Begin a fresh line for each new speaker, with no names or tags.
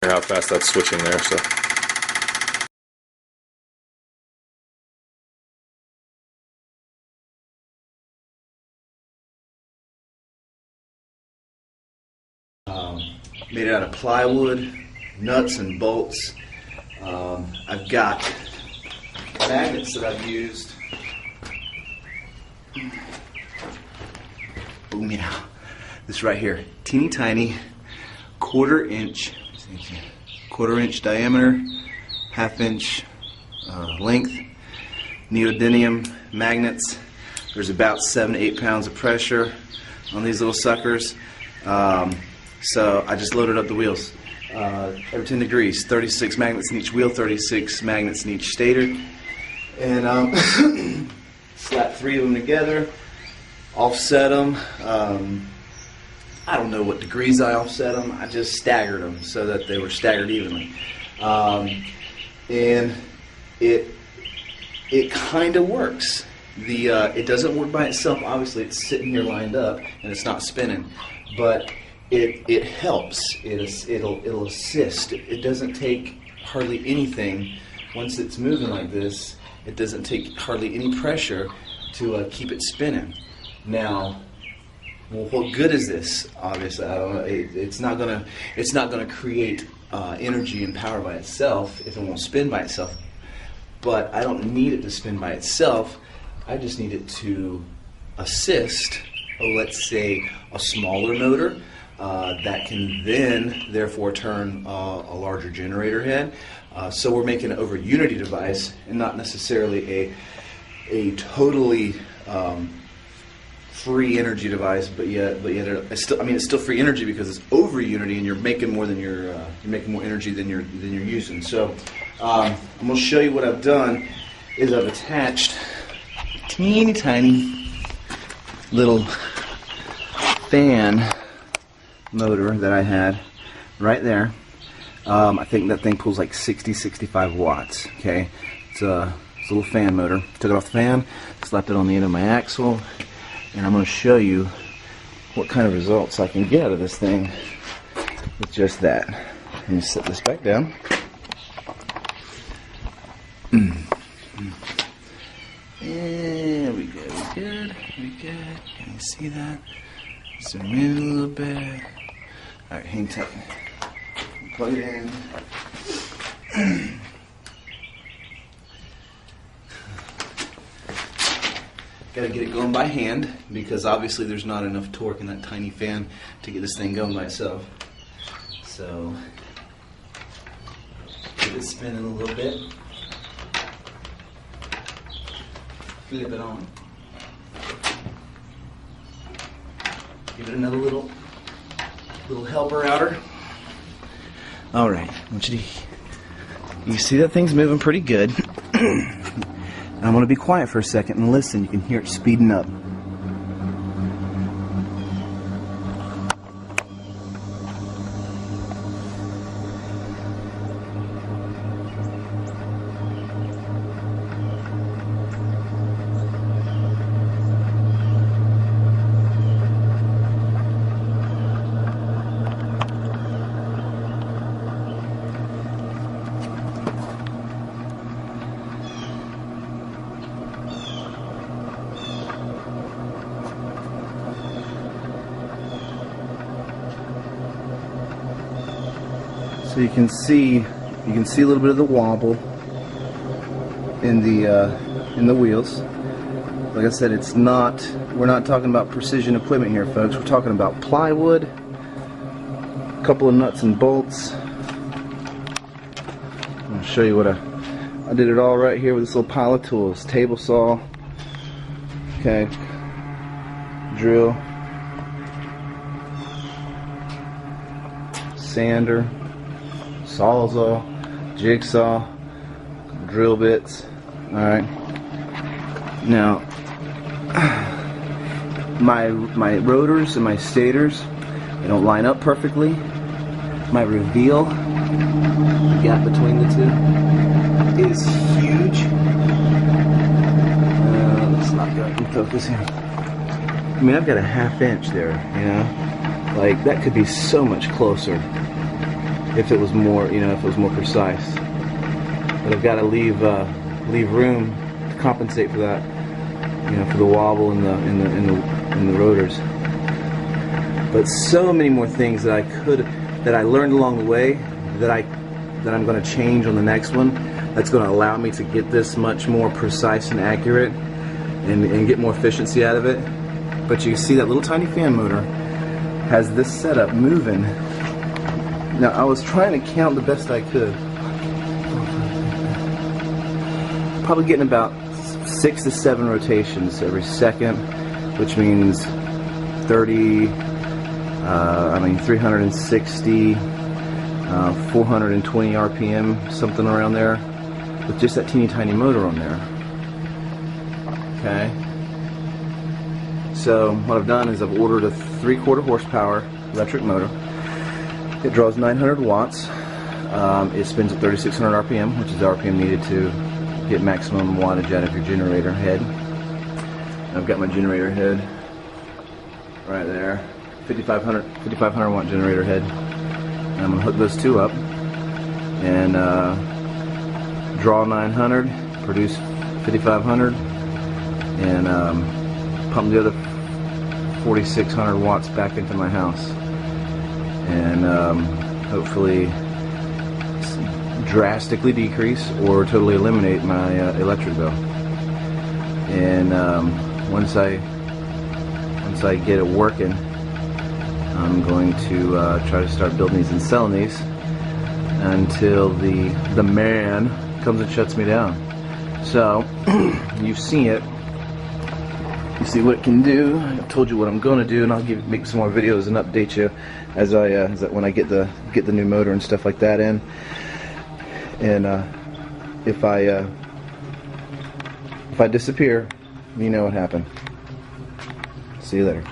how fast that's switching there. So.
Made it out of plywood, nuts and bolts. I've got magnets that I've used. Boom, yeah. This right here, teeny tiny, quarter inch diameter, half-inch length, neodymium magnets. There's about 7 to 8 pounds of pressure on these little suckers. So I just loaded up the wheels. Every 10 degrees, 36 magnets in each wheel, 36 magnets in each stator. And slap 3 of them together, offset them. I don't know what degrees I offset them. I just staggered them so that they were staggered evenly. And it kind of works. It doesn't work by itself. Obviously, it's sitting here lined up and it's not spinning, but it helps. It'll assist. It doesn't take hardly anything. Once it's moving like this, it doesn't take hardly any pressure to keep it spinning. Now, well, what good is this? Obviously, I don't know. It's not gonna create energy and power by itself if it won't spin by itself. But I don't need it to spin by itself. I just need it to assist, let's say, a smaller motor that can then, therefore, turn a larger generator head. So we're making it over a unity device and not necessarily a totally free energy device, but yet it's still free energy because it's over unity and you're making more than you're making more energy than you're using. So I'm going to show you what I've done. Is I've attached a teeny tiny little fan motor that I had right there. I think that thing pulls like 65 watts. Okay, it's a little fan motor. Took it off the fan, slapped it on the end of my axle, and I'm going to show you what kind of results I can get out of this thing with just that. Let me set this back down. Yeah, we good. Can you see that? Zoom in a little bit. Alright, hang tight. Plug it in. Got to get it going by hand because obviously there's not enough torque in that tiny fan to get this thing going by itself. So, get it spinning a little bit. Flip it on. Give it another little helper outer. All right, I want you see that thing's moving pretty good. I'm going to be quiet for a second and listen. You can hear it speeding up. So you can see a little bit of the wobble in the wheels. Like I said, we're not talking about precision equipment here, folks. We're talking about plywood, a couple of nuts and bolts. I'll show you what I did it all right here with this little pile of tools. Table saw, okay, drill, sander, sawzall, jigsaw, drill bits. Alright. Now, my rotors and my stators, they don't line up perfectly. My reveal, the gap between the two, is huge. Let's not go in focus here. I mean, I've got a 1/2 inch there, you know? Like, that could be so much closer. if it was more, you know, if it was more precise. But I've got to leave room to compensate for that, you know, for the wobble in the rotors. But so many more things that I learned along the way that I'm going to change on the next one. That's going to allow me to get this much more precise and accurate, and get more efficiency out of it. But you see that little tiny fan motor has this setup moving. Now I was trying to count the best I could. Probably getting about 6 to 7 rotations every second, which means 360, 420 RPM, something around there, with just that teeny tiny motor on there. Okay. So what I've done is I've ordered a 3/4 horsepower electric motor. It draws 900 watts. It spins at 3600 RPM, which is the RPM needed to get maximum wattage out of your generator head. I've got my generator head right there, 5500 watt generator head. And I'm gonna hook those two up and draw 900, produce 5500, and pump the other 4600 watts back into my house, and hopefully drastically decrease or totally eliminate my electric bill. And once I get it working, I'm going to try to start building these and selling these until the man comes and shuts me down. So you've seen it. You see what it can do. I've told you what I'm going to do, and I'll make some more videos and update you as when I get the new motor and stuff like that in. And if I disappear, you know what happened. See you later.